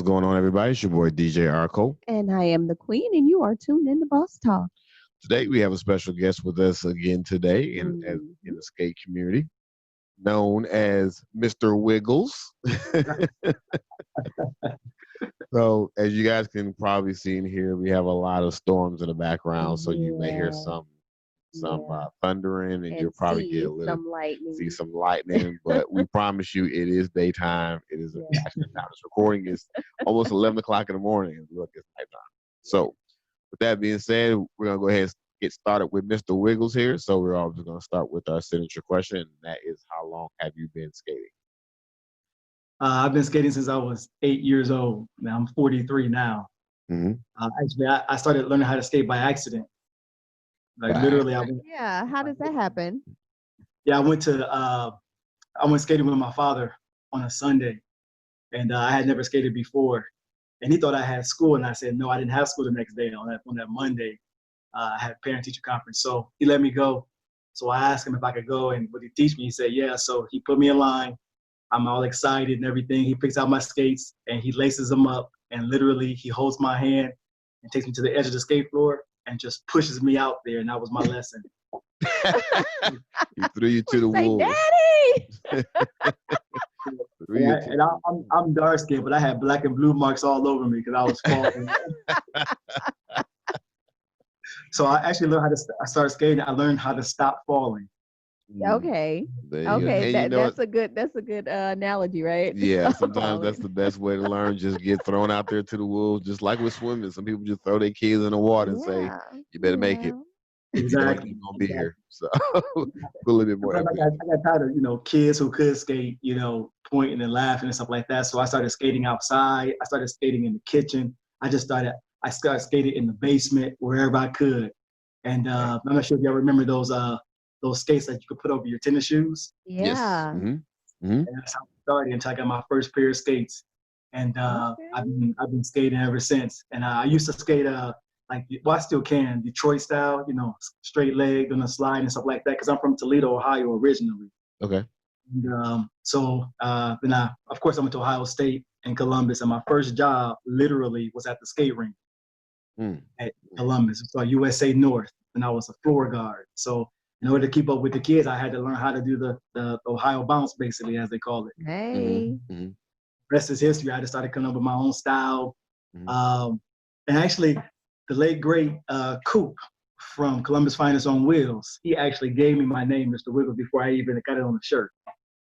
What's going on, everybody? It's your boy DJ Arco. And I am the queen, and you are tuned in to Boss Talk. Today we have a special guest with us again today in the skate community, known as Mr. Wiggles. So, as you guys can probably see in here, we have a lot of storms in the background, so you may hear some thundering, and you'll probably get a little see some lightning. But we promise you, it is daytime. It is actually now this recording is almost 11 o'clock in the morning, and look, it's nighttime. So, with that being said, we're gonna go ahead and get started with Mr. Wiggles here. So we're all just gonna start with our signature question, and that is, how long have you been skating? I've been skating since I was 8 years old. Now I'm 43 now. Mm-hmm. Actually, I started learning how to skate by accident. Like literally, I went. Yeah, how does that happen? Yeah, I went skating with my father on a Sunday, and I had never skated before. And he thought I had school, and I said no, I didn't have school the next day. On that Monday, I had parent-teacher conference, so he let me go. So I asked him if I could go, and would he teach me? He said yeah. So he put me in line. I'm all excited and everything. He picks out my skates and he laces them up, and literally he holds my hand and takes me to the edge of the skate floor and just pushes me out there, and that was my lesson. He threw you to the wolves. Daddy! And I'm dark skinned, but I had black and blue marks all over me because I was falling. So I actually learned I started skating. I learned how to stop falling. Okay. That's a good analogy, right? Yeah, sometimes that's the best way to learn. Just get thrown out there to the wolves, just like with swimming. Some people just throw their kids in the water and say, "You better make it." Exactly. You're gonna be here. So a little bit more. I got tired of kids who could skate, pointing and laughing and stuff like that. So I started skating outside. I started skating in the kitchen. I started skating in the basement wherever I could. And I'm not sure if y'all remember those skates that you could put over your tennis shoes. Yeah. Yes. Mm-hmm. Mm-hmm. And that's how I started until I got my first pair of skates. And I've been skating ever since. And I used to skate I still can, Detroit style, straight leg on the slide and stuff like that, because I'm from Toledo, Ohio originally. Okay. And, then of course I went to Ohio State and Columbus, and my first job literally was at the skate rink at Columbus. So USA North, and I was a floor guard. So in order to keep up with the kids, I had to learn how to do the Ohio bounce, basically, as they call it. Hey. Mm-hmm. Rest is history. I just started coming up with my own style. And actually, the late, great Coop from Columbus Finest on Wheels, he actually gave me my name, Mr. Wiggles, before I even got it on the shirt.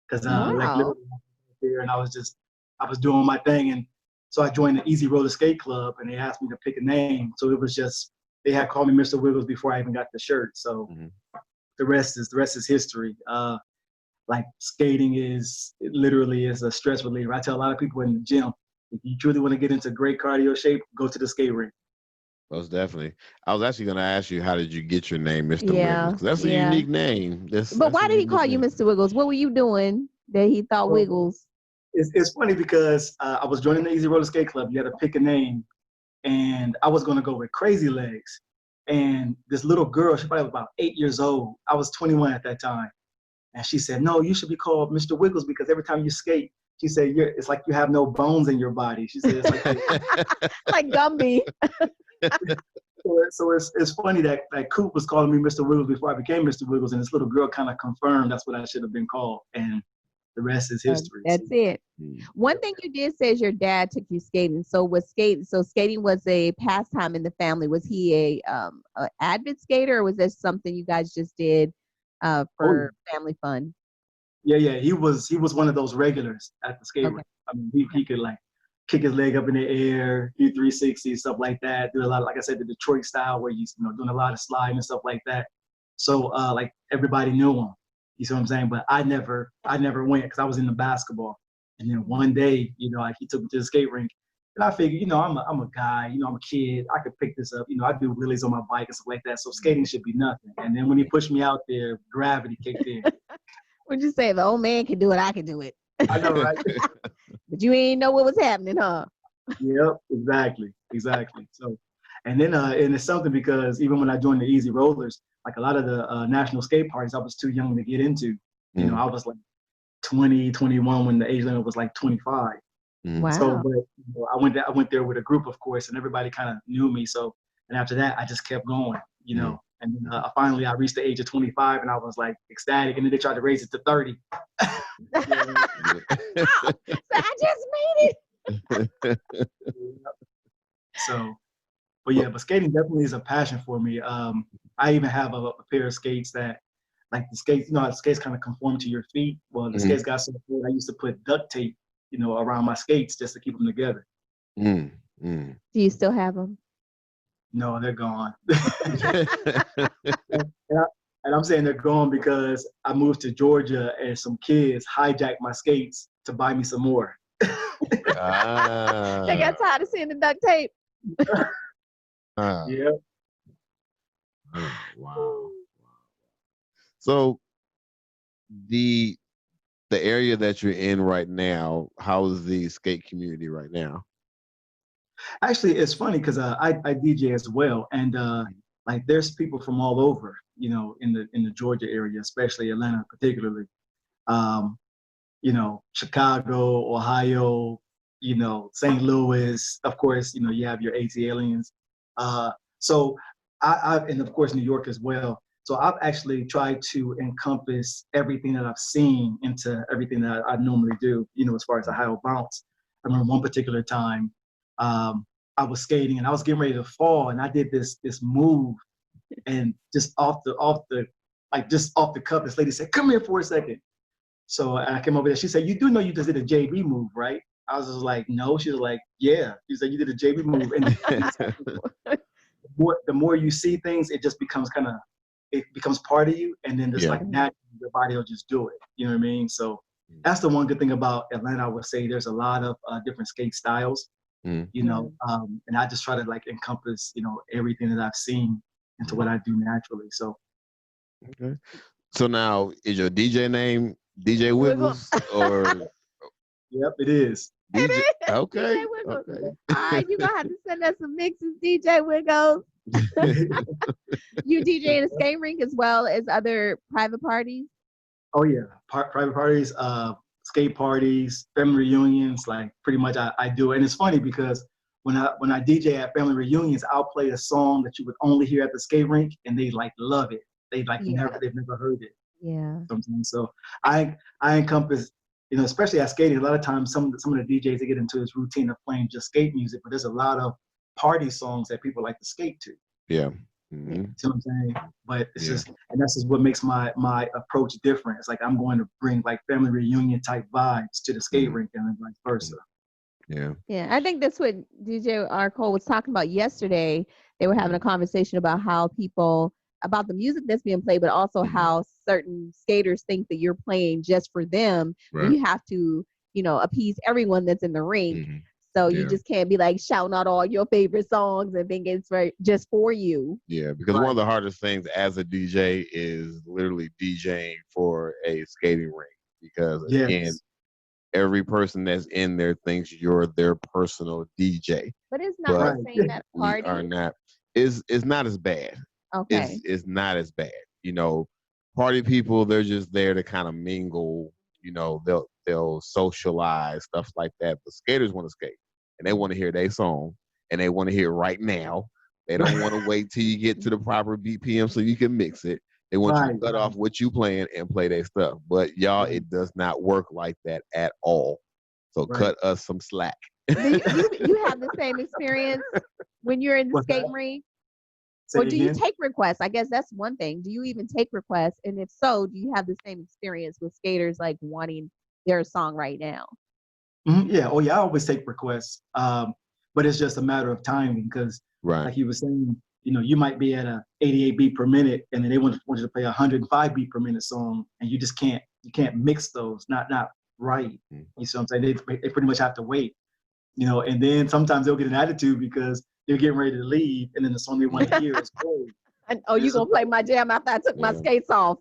Because literally there, and I was doing my thing. And so I joined the Easy Roller Skate Club, and they asked me to pick a name. So it was just, they had called me Mr. Wiggles before I even got the shirt. So the rest is history. Skating literally is a stress reliever. I tell a lot of people in the gym, if you truly want to get into great cardio shape, go to the skate rink. Most definitely. I was actually going to ask you, how did you get your name, Mr. Wiggles? Because that's a unique name. But why did he call you Mr. Wiggles? What were you doing that he thought Wiggles? It's funny because I was joining the Easy Roller Skate Club. You had to pick a name, and I was going to go with Crazy Legs. And this little girl, she probably was about 8 years old. I was 21 at that time. And she said, no, you should be called Mr. Wiggles, because every time you skate, she said, it's like you have no bones in your body. She said, it's like like Gumby. So it's funny that Coop was calling me Mr. Wiggles before I became Mr. Wiggles, and this little girl kind of confirmed that's what I should have been called, and the rest is history. That's it. One thing you did say is your dad took you skating. So skating was a pastime in the family. Was he a avid skater, or was this something you guys just did for family fun? Yeah. He was one of those regulars at the skate rink. I mean, he could kick his leg up in the air, do 360, stuff like that. Do a lot, like I said, the Detroit style, where he's doing a lot of sliding and stuff like that. So everybody knew him. You see what I'm saying? But I never went, because I was into basketball. And then one day, he took me to the skate rink, and I figured, I'm a guy, I'm a kid, I could pick this up. I do wheelies on my bike and stuff like that. So skating should be nothing. And then when he pushed me out there, gravity kicked in. What'd you say? The old man can do it, I can do it. I know, right? But you ain't know what was happening, huh? Yep, exactly. So, and then and it's something, because even when I joined the Easy Rollers, like a lot of the national skate parties, I was too young to get into. I was like 20, 21 when the age limit was like 25. So, Wow. but I went there with a group, of course, and everybody kind of knew me. So, and after that, I just kept going, And then, finally, I reached the age of 25, and I was like ecstatic. And then they tried to raise it to 30. So I just made it. So, but yeah, but skating definitely is a passion for me. I even have a pair of skates that, like the skates, how the skates kind of conform to your feet. Well, the skates got so good, I used to put duct tape, around my skates just to keep them together. Do you still have them? No, they're gone. And I'm saying they're gone because I moved to Georgia and some kids hijacked my skates to buy me some more. They got tired of seeing the duct tape. Yeah. Oh, wow. So the area that you're in right now, how is the skate community right now? Actually, it's funny because I DJ as well, and like there's people from all over, in the Georgia area, especially Atlanta, particularly. Chicago, Ohio, St. Louis. Of course, you have your AT aliens. So and of course New York as well. So I've actually tried to encompass everything that I've seen into everything that I normally do, as far as the Ohio bounce. I remember one particular time, I was skating and I was getting ready to fall, and I did this move, and just off the cuff, this lady said, "Come here for a second." So I came over there. She said, "You do know you just did a JB move, right?" I was just like, "No." She was like, "Yeah." She said, "You did a JB move." And the more you see things, it just becomes it becomes part of you, and then just like naturally, your body will just do it. You know what I mean? So that's the one good thing about Atlanta. I would say there's a lot of different skate styles. And I just try to like encompass, everything that I've seen into what I do naturally. So. Okay. So now, is your DJ name DJ Wiggles or? Yep, it is. DJ. Okay. DJ Wiggles. Okay. All right, you're gonna have to send us some mixes, DJ Wiggles. You DJ in a skate rink as well as other private parties? Oh yeah, private parties, skate parties, family reunions. Like pretty much, I do. And it's funny because when I DJ at family reunions, I'll play a song that you would only hear at the skate rink, and they like love it. They've never heard it. Yeah. So I encompass, especially at skating. A lot of times, some of the DJs, they get into this routine of playing just skate music, but there's a lot of party songs that people like to skate to. Yeah. See what I'm saying? But it's just, and that's just what makes my approach different. It's like I'm going to bring like family reunion type vibes to the skate rink and vice versa. Yeah. Yeah, I think that's what DJ R. Cole was talking about yesterday. They were having a conversation about how about the music that's being played, but also how certain skaters think that you're playing just for them. Right. You have to, appease everyone that's in the rink. So you just can't be like shouting out all your favorite songs and think it's just for you. Yeah, because one of the hardest things as a DJ is literally DJing for a skating rink. Because again, every person that's in there thinks you're their personal DJ. But it's not the same at party. We are not. It's not as bad. Okay. It's not as bad. Party people, they're just there to kind of mingle. They'll socialize, stuff like that. But skaters want to skate, and they want to hear their song, and they want to hear it right now. They don't want to wait till you get to the proper BPM so you can mix it. They want you to cut off what you playing and play their stuff. But y'all, it does not work like that at all. So cut us some slack. You have the same experience when you're in the skate rink? Or do you take requests? I guess that's one thing. Do you even take requests? And if so, do you have the same experience with skaters like wanting their song right now? Yeah. Oh, yeah. I always take requests. But it's just a matter of timing because, like you were saying, you might be at a 88 beat per minute, and then they want you to play a 105 beat per minute song, and you just can't mix those. Not right. You see what I'm saying? They pretty much have to wait. And then sometimes they'll get an attitude because they're getting ready to leave, and then the song they want to hear is cold. You gonna play my jam after I took my skates off?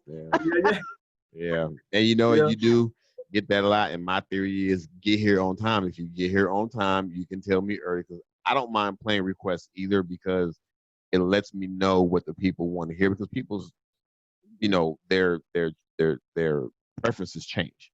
Yeah. And you do get that a lot. And my theory is get here on time. If you get here on time, you can tell me early, because I don't mind playing requests either, because it lets me know what the people want to hear, because people's, their preferences change,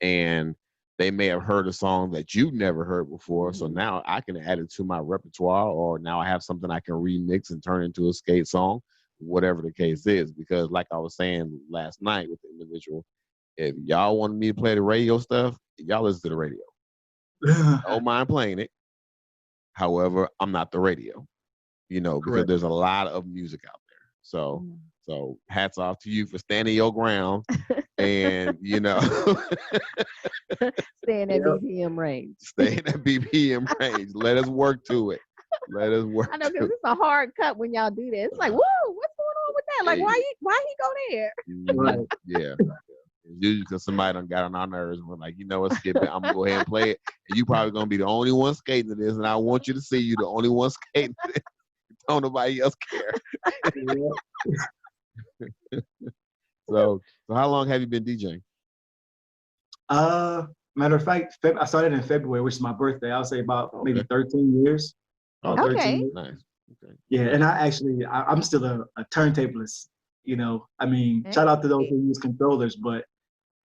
and they may have heard a song that you've never heard before. So now I can add it to my repertoire, or now I have something I can remix and turn into a skate song, whatever the case is. Because like I was saying last night with the individual, if y'all want me to play the radio stuff, y'all listen to the radio. Don't mind playing it. However, I'm not the radio, because Correct. there's a lot of music out there. So hats off to you for standing your ground and, stay in that BPM range. Stay in that BPM range. Let us work to it. Let us work. I know, because it's a hard cut when y'all do that. It's like, whoa, what's going on with that? Like, why he go there? Right. Yeah. It's usually because somebody done got on our nerves and we're like, you know what, skip it. I'm gonna go ahead and play it. And you probably gonna be the only one skating to this, and I want you to see you the only one skating to this. Don't nobody else care. So how long have you been DJing? Matter of fact, I started in February, which is my birthday. I would say about maybe 13 years. Okay. 13 years. Nice. Okay. Yeah, and I'm still a turntablist. I mean, shout out to those who use controllers, but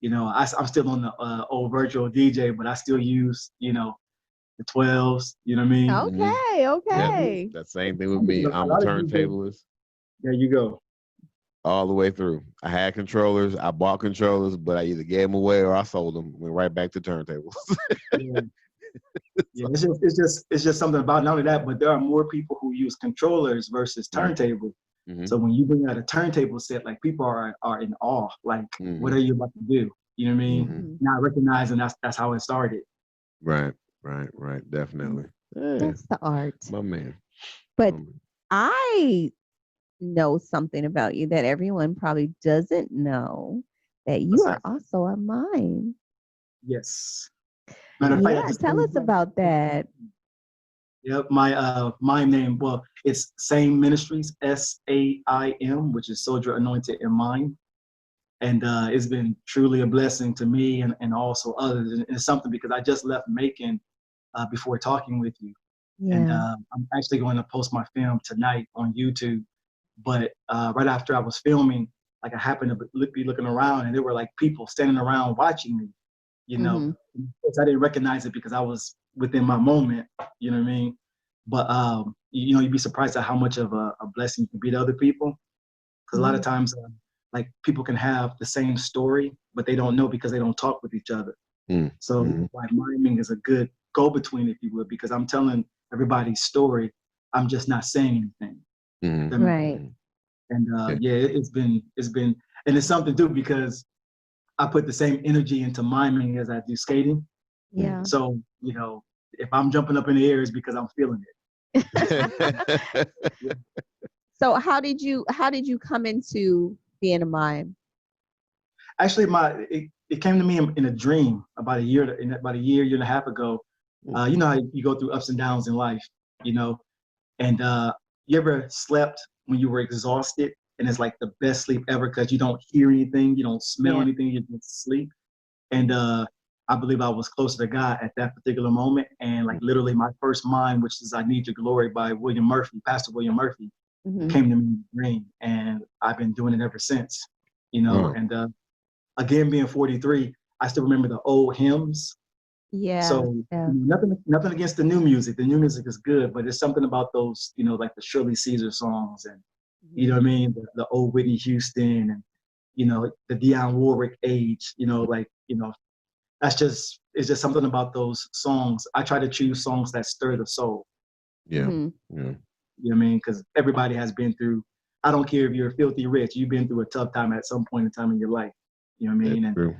I'm still on the old virtual DJ, but I still use the 12s. You know what I mean? Okay. Yeah, that same thing with me. I'm a turntablist. There you go. All the way through. I had controllers. I bought controllers, but I either gave them away or I sold them. Went right back to turntables. Yeah, it's just something about not only that, but there are more people who use controllers versus turntables. Mm-hmm. So when you bring out a turntable set, like people are in awe. Like, what are you about to do? You know what I mean? Mm-hmm. Not recognizing that's how it started. Right. Definitely. That's the art. My man. But I know something about you that everyone probably doesn't know, that you are also a mime. Yes. Matter of fact, tell us about that. Yep, my mime name, well, it's Same Ministries, SAIM, which is Soldier Anointed and Mime. And it's been truly a blessing to me and also others. And it's something because I just left Macon before talking with you. Yeah. And I'm actually going to post my film tonight on YouTube. But right after I was filming, like I happened to be looking around and there were like people standing around watching me, Mm-hmm. I didn't recognize it because I was within my moment, you know what I mean? But, you'd be surprised at how much of a blessing you can be to other people. Because a lot of times, like people can have the same story, but they don't know because they don't talk with each other. So like miming is a good go-between, if you would, because I'm telling everybody's story. I'm just not saying anything. Right. And it's been, and it's something too, because I put the same energy into miming as I do skating. Yeah. So, if I'm jumping up in the air, it's because I'm feeling it. So how did you come into being a mime? Actually, it came to me in a dream about a year and a half ago. You know how you go through ups and downs in life, and you ever slept when you were exhausted and it's like the best sleep ever because you don't hear anything, you don't smell anything, you just sleep. And I believe I was closer to God at that particular moment. And like literally my first mime, which is I Need Your Glory by Pastor William Murphy, came to me in a dream. And I've been doing it ever since, and again, being 43, I still remember the old hymns. Yeah. So nothing against the new music. The new music is good, but there's something about those, like the Shirley Caesar songs and, you know what I mean? The old Whitney Houston and, the Dionne Warwick age, it's just something about those songs. I try to choose songs that stir the soul. Yeah. You know what I mean? Because everybody has been through, I don't care if you're filthy rich, you've been through a tough time at some point in time in your life. You know what I mean?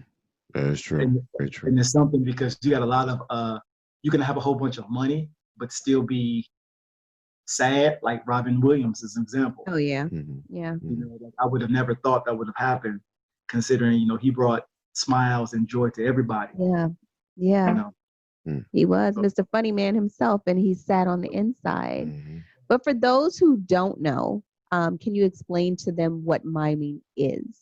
That is true. Very true. And it's something because you got a lot of, you can have a whole bunch of money, but still be sad, like Robin Williams is an example. Oh, yeah. Yeah. Like I would have never thought that would have happened, considering, he brought smiles and joy to everybody. Yeah. Yeah. He was Mr. Funny Man himself, and he sat on the inside. But for those who don't know, can you explain to them what miming is?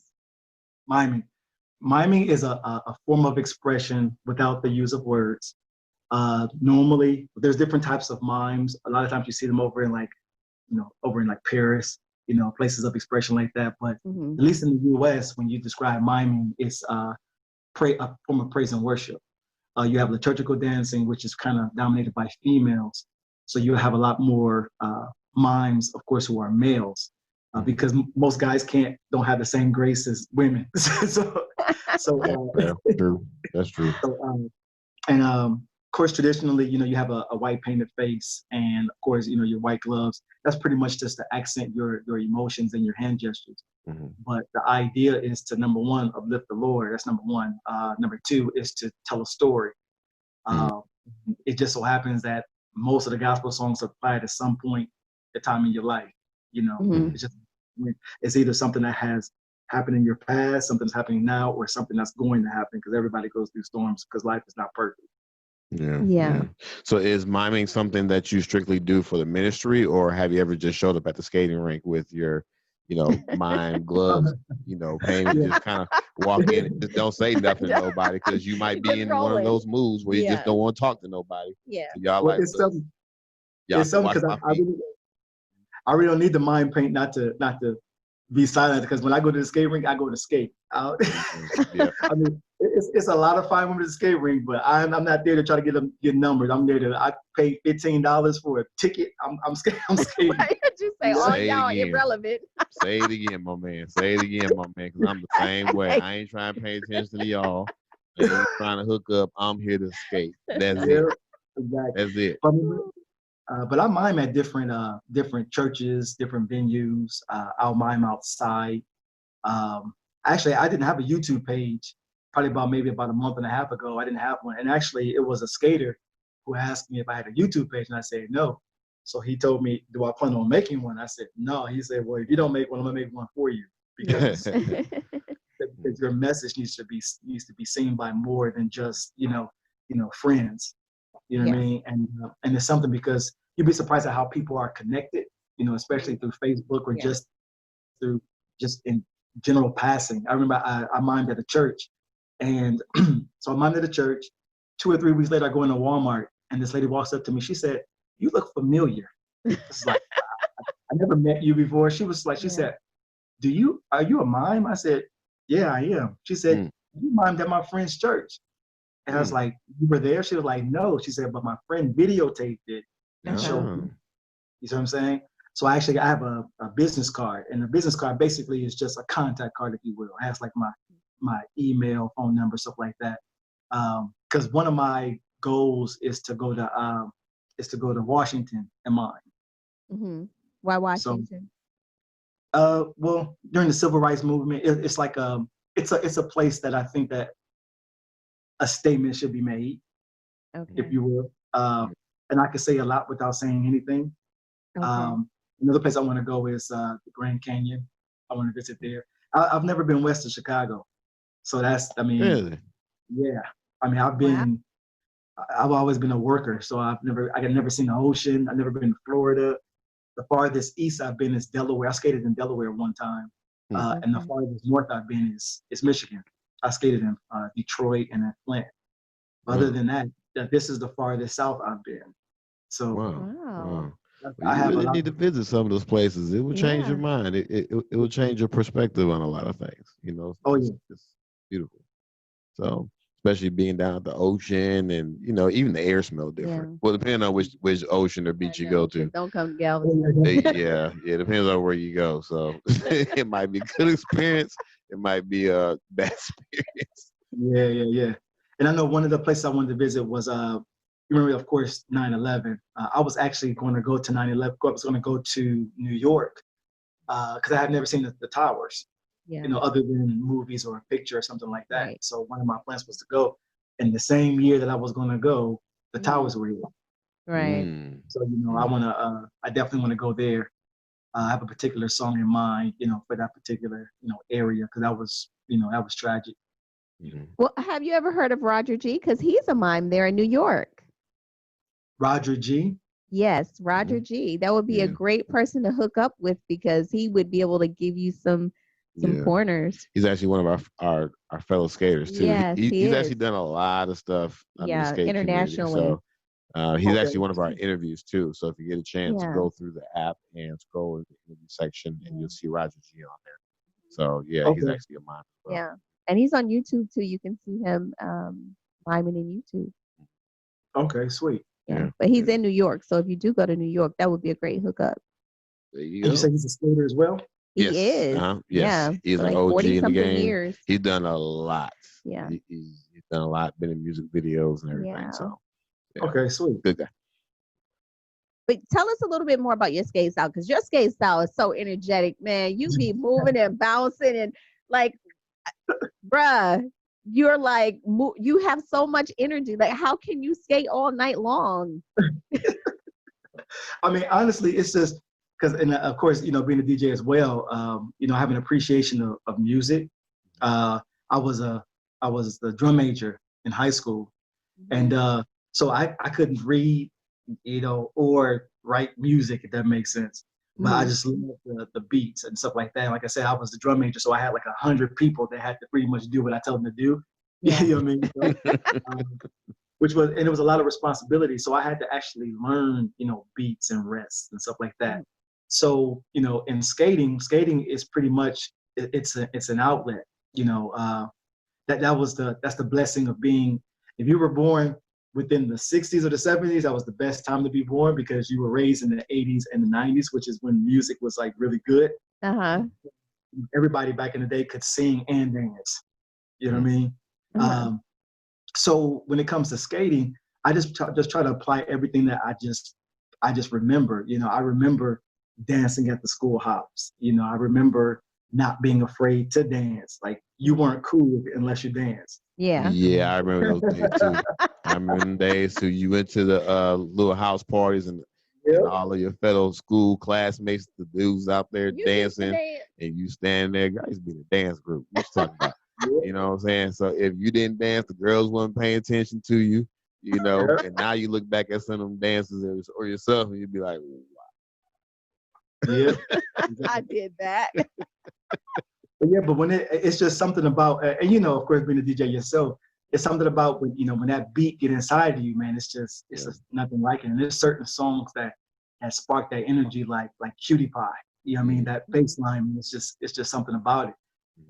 Miming is a form of expression without the use of words. Normally, there's different types of mimes. A lot of times you see them over in Paris, places of expression like that. But at least in the U.S., when you describe miming, it's a form of praise and worship. You have liturgical dancing, which is kind of dominated by females. So you have a lot more mimes, of course, who are males, because most guys don't have the same grace as women. True. That's true. And of course, traditionally, you have a white painted face, and of course, your white gloves. That's pretty much just to accent your emotions and your hand gestures. But the idea is to, number one, uplift the Lord. That's number one. Number two is to tell a story. It just so happens that most of the gospel songs apply at some point in time in your life. It's either something that has happened in your past, something's happening now, or something that's going to happen, because everybody goes through storms, because life is not perfect. Yeah. So is miming something that you strictly do for the ministry, or have you ever just showed up at the skating rink with your, mime gloves, painted, just kind of walk in, just don't say nothing to nobody, because you might be in one of those moves where you just don't want to talk to nobody. Yeah. So y'all Well, it's something because I really don't need the mime paint not to be silent, because when I go to the skate rink, I go to skate. I mean, it's a lot of fun with the skate rink, but I'm not there to try to get numbers. I'm there I pay $15 for a ticket. I'm skating. Why did you say all y'all irrelevant? Say it again, my man. Say it again, my man, because I'm the same way. I ain't trying to pay attention to y'all. I ain't trying to hook up. I'm here to skate. That's it. Exactly. That's it. But I mime at different churches, different venues. I'll mime outside. Actually, I didn't have a YouTube page. Probably about a month and a half ago, I didn't have one. And actually, it was a skater who asked me if I had a YouTube page, and I said no. So he told me, "Do I plan on making one?" I said no. He said, "Well, if you don't make one, I'm gonna make one for you, because your message needs to be seen by more than just friends." You know what I mean? And it's something, because you'd be surprised at how people are connected, especially through Facebook, or just in general passing. I remember I mimed at a church, and so I mimed at a church. 2 or 3 weeks later, I go into Walmart, and this lady walks up to me. She said, "You look familiar." It's like, I never met you before. She was like, she said, "Are you a mime?" I said, "Yeah, I am." She said, "You mimed at my friend's church." And I was like, "You were there?" She was like, "No." She said, "But my friend videotaped it and showed me." You see what I'm saying? So I have a business card, and the business card basically is just a contact card, if you will. It has like my email, phone number, stuff like that. Because one of my goals is to go to Washington and mine. Why Washington? Well, during the civil rights movement, it's like it's a place that I think that a statement should be made, if you will. And I can say a lot without saying anything. Another place I want to go is the Grand Canyon. I want to visit there. I've never been west of Chicago, so Really? Yeah. I mean, I've always been a worker, so I had never seen the ocean. I've never been to Florida. The farthest east I've been is Delaware. I skated in Delaware one time, and the farthest north I've been is Michigan. I skated in Detroit and Atlanta. Other than that, this is the farthest south I've been. So wow. Well, you really need to visit some of those places. It will change your mind. It will change your perspective on a lot of things. It's beautiful. So, especially being down at the ocean, and even the air smell different. Well, depending on which ocean or beach you go to. Don't come to Galveston. It depends on where you go. So it might be a good experience. It might be a bad experience. Yeah. And I know one of the places I wanted to visit was you remember, of course, 9/11. I was actually going to go to 9/11. I was going to go to New York because I had never seen the towers, other than movies or a picture or something like that. Right. So one of my plans was to go. And the same year that I was going to go, the towers were here. Right. So I definitely want to go there. I have a particular song in mind, for that particular area, because that was tragic. Well, have you ever heard of Roger G? Because he's a mime there in New York. Roger G? Yes, Roger G. That would be a great person to hook up with, because he would be able to give you some pointers. He's actually one of our fellow skaters too. Yes, he's actually done a lot of stuff in the skate internationally. Community. So he's actually one of our interviews too. So if you get a chance, go through the app and scroll in the interview section, and you'll see Roger G on there. So he's actually a mime. Yeah, and he's on YouTube too. You can see him Lyman and YouTube. Okay, sweet. Yeah. But he's in New York, so if you do go to New York, that would be a great hookup. There you And go. you say he's a skater as well? He is. Yes. Yeah. He's for an like OG 40 in the something game. years. He's done a lot. Yeah. He's done a lot, been in music videos and everything. Yeah. So okay, sweet. Good guy. But tell us a little bit more about your skate style, because your skate style is so energetic, man. You be moving and bouncing and like, bruh, you're like, you have so much energy. Like, how can you skate all night long? I mean, honestly, it's just because, and of course, you know, being a DJ as well, you know, I have an appreciation of music. I was the drum major in high school, and so I couldn't read, you know, or write music, if that makes sense. But I just love the beats and stuff like that. Like I said, I was the drum major, so I had like 100 people that had to pretty much do what I tell them to do. Yeah. You know what I mean? So, and it was a lot of responsibility. So I had to actually learn, you know, beats and rests and stuff like that. So, you know, in skating is pretty much, it's an outlet, you know, that's the blessing of being, if you were born within the 60s or the 70s, that was the best time to be born, because you were raised in the 80s and the 90s, which is when music was like really good. Everybody back in the day could sing and dance. You know what I mean? So when it comes to skating, I just try to apply everything that I just remember. You know, I remember dancing at the school hops. You know, I remember not being afraid to dance. Like, you weren't cool unless you danced. Yeah. Yeah, I remember those days too. I remember the days too. You went to the little house parties and all of your fellow school classmates, the dudes out there dancing, and you stand there. Guys, be the dance group. What you talking about? You know what I'm saying? So if you didn't dance, the girls weren't paying attention to you. You know, and now you look back at some of them dances or yourself, and you'd be like, "Wow." Yeah, I did that. But when it's just something about, and you know, of course, being a DJ yourself, it's something about when, you know, when that beat get inside of you, man. It's just nothing like it. And there's certain songs that spark that energy, like Cutie Pie. You know what I mean? That bass line, it's just something about it.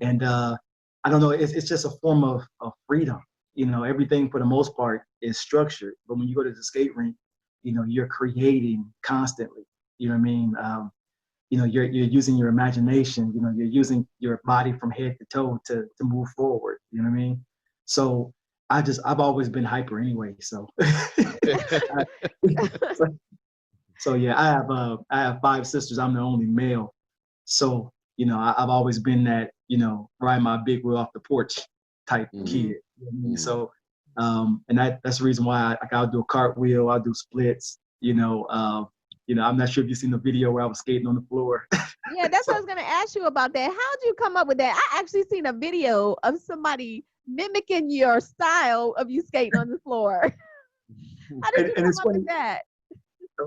And I don't know, it's just a form of freedom. You know, everything for the most part is structured, but when you go to the skate rink, you know, you're creating constantly. You know what I mean? You know, you're using your imagination. You know, you're using your body from head to toe to move forward. You know what I mean? So I've always been hyper anyway. So, so yeah, I have 5 sisters. I'm the only male. So, you know, I've always been that, you know, ride my big wheel off the porch type kid. You know what I mean? So, and that's the reason why I'll do a cartwheel, I'll do splits, you know, I'm not sure if you've seen the video where I was skating on the floor. Yeah, that's what I was going to ask you about that. How'd you come up with that? I actually seen a video of somebody mimicking your style of you skating on the floor. How did you come up with that?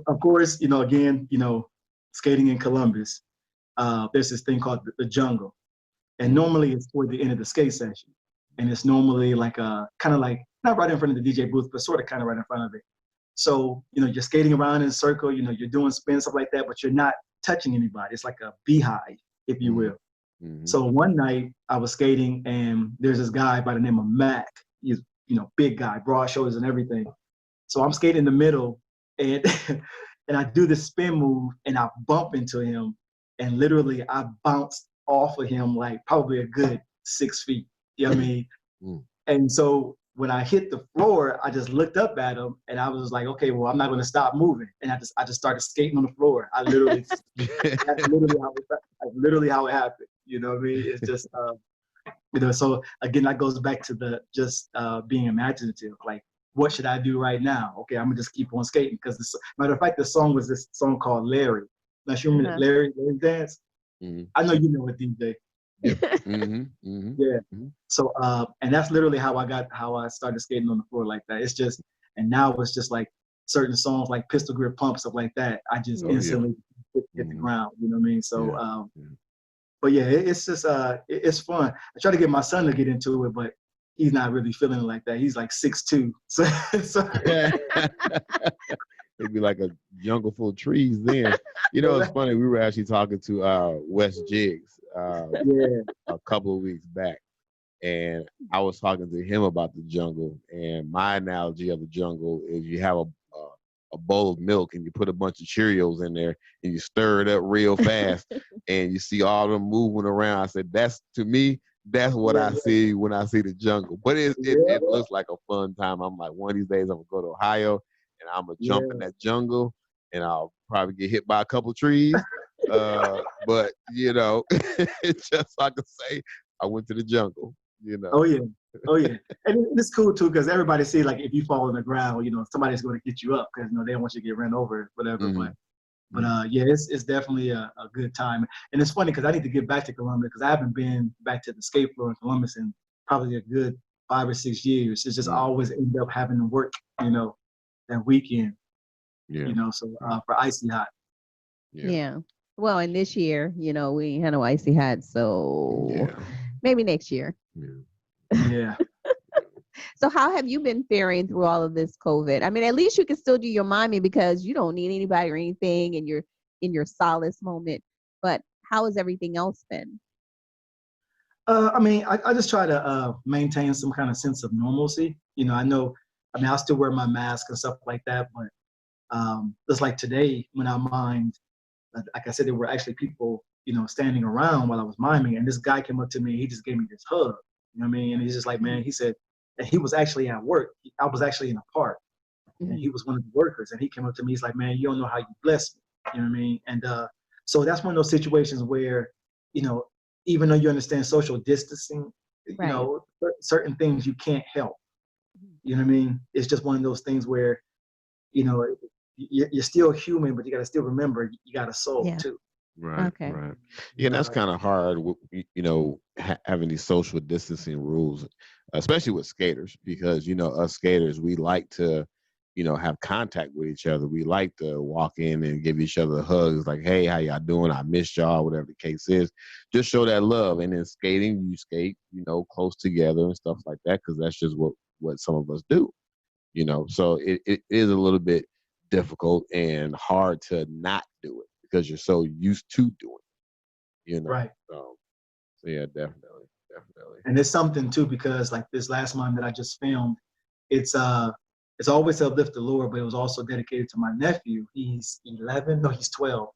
Of course, you know, again, you know, skating in Columbus, there's this thing called the jungle. And normally it's toward the end of the skate session. And it's normally like kind of like, not right in front of the DJ booth, but sort of kind of right in front of it. So, you know, you're skating around in a circle, you know, you're doing spins, stuff like that, but you're not touching anybody. It's like a beehive, if you will. So one night I was skating and there's this guy by the name of Mac. He's, you know, big guy, broad shoulders and everything. So I'm skating in the middle and and I do this spin move and I bump into him and literally I bounced off of him like probably a good 6 feet. You know what I mean? And so when I hit the floor, I just looked up at him and I was like, okay, well, I'm not going to stop moving. And I just started skating on the floor. That's literally how it happened. You know what I mean? It's just, you know, so again, that goes back to the just being imaginative. Like, what should I do right now? Okay, I'm gonna just keep on skating because matter of fact, the song was this song called Larry. Now, you remember Larry dance? I know you know it, DJ. Yeah. So and that's literally how I started skating on the floor like that. It's just, and now it's just like certain songs like Pistol Grip Pump, stuff like that. I just instantly hit the ground. You know what I mean? So but yeah, it's just it's fun. I try to get my son to get into it, but he's not really feeling it like that. He's like 6'2". So it'd be like a jungle full of trees then. You know, it's funny. We were actually talking to Wes Jiggs a couple of weeks back. And I was talking to him about the jungle, and my analogy of the jungle is you have a bowl of milk and you put a bunch of Cheerios in there and you stir it up real fast and you see all them moving around. I said, that's, to me, that's what I see when I see the jungle. But it looks like a fun time. I'm like, one of these days I'm gonna go to Ohio and I'm gonna jump in that jungle and I'll probably get hit by a couple trees. But you know, just so I can say I went to the jungle. You know. Oh yeah, and it's cool too because everybody see like if you fall on the ground, you know somebody's going to get you up because you know they don't want you to get ran over, whatever. Mm-hmm. But yeah, it's definitely a good time, and it's funny because I need to get back to Columbus because I haven't been back to the skate floor in Columbus in probably a good 5 or 6 years. It's just always end up having to work, you know, that weekend. Yeah. You know, so for Icy Hot. Yeah. Well, and this year, you know, we ain't had no Icy Hot, so maybe next year. Yeah. So how have you been faring through all of this COVID? I mean, at least you can still do your miming because you don't need anybody or anything and you're in your solace moment. But how has everything else been? I mean, I just try to maintain some kind of sense of normalcy. You know, I still wear my mask and stuff like that, but just like today when I mimed, like I said, there were actually people, you know, standing around while I was miming, and this guy came up to me, he just gave me this hug. You know what I mean? And he's just like, man, he said, and he was actually at work. I was actually in a park, and he was one of the workers, and he came up to me, he's like, man, you don't know how you blessed me. You know what I mean? And so that's one of those situations where, you know, even though you understand social distancing, you know, certain things you can't help. You know what I mean? It's just one of those things where, you know, you're still human, but you got to still remember you got a soul too. Right. Okay. Right. Yeah, that's kind of hard. You know, having these social distancing rules, especially with skaters, because you know us skaters, we like to, you know, have contact with each other. We like to walk in and give each other hugs, like, "Hey, how y'all doing? I missed y'all." Whatever the case is, just show that love. And then skating, you skate, you know, close together and stuff like that, because that's just what some of us do. You know, so it is a little bit difficult and hard to not do it because you're so used to doing it, you know. Right. So yeah, definitely. And it's something too because like this last one that I just filmed, it's always to uplift the Lord, but it was also dedicated to my nephew. He's 11, no, he's 12.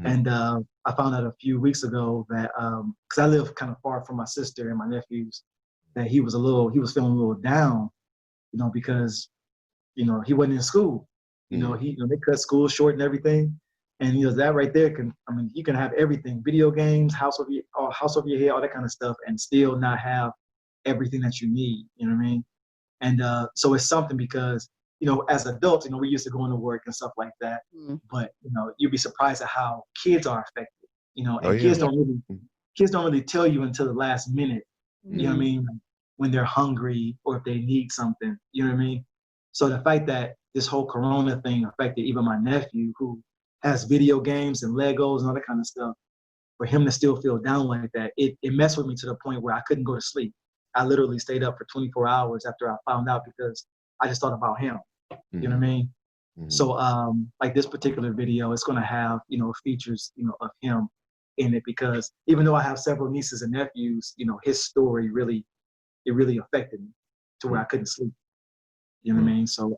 And I found out a few weeks ago that because I live kind of far from my sister and my nephews, that he was feeling a little down, you know, because you know he wasn't in school. You know, they cut school short and everything. And you know that right there you can have everything, video games, house over your head, all that kind of stuff, and still not have everything that you need. You know what I mean? And so it's something because you know as adults, you know, we're used to going to work and stuff like that. But you know, you'd be surprised at how kids are affected. You know, and kids don't really tell you until the last minute. You know what I mean? When they're hungry or if they need something. You know what I mean? So the fact that this whole Corona thing affected even my nephew who has video games and Legos and all that kind of stuff, for him to still feel down like that, it messed with me to the point where I couldn't go to sleep. I literally stayed up for 24 hours after I found out because I just thought about him. You know what I mean? So like this particular video, it's gonna have, you know, features, you know, of him in it because even though I have several nieces and nephews, you know, his story really affected me to where I couldn't sleep. You know what I mean? So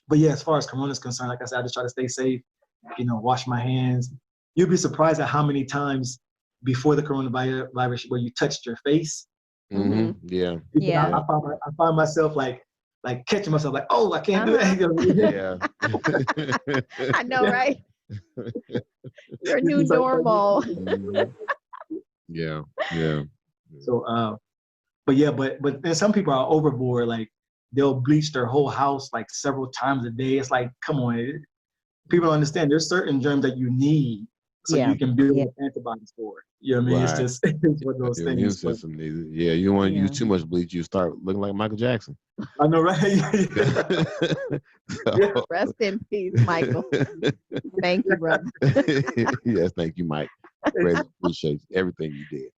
but yeah, as far as Corona is concerned, like I said, I just try to stay safe, you know, wash my hands. You'd be surprised at how many times before the coronavirus where you touched your face. Yeah. I find myself like catching myself like, oh, I can't do that. Yeah. I know, right? Your new normal. Yeah. So but then some people are overboard, like they'll bleach their whole house like several times a day. It's like, come on, people don't understand. There's certain germs that you need so you can build antibodies for it. You know what I mean? It's just it's one of those Your things. Immune system needs it. Yeah, you don't want to use too much bleach, you start looking like Michael Jackson. I know, right? Rest in peace, Michael. Thank you, brother. Yes, thank you, Mike. Greatly appreciate everything you did.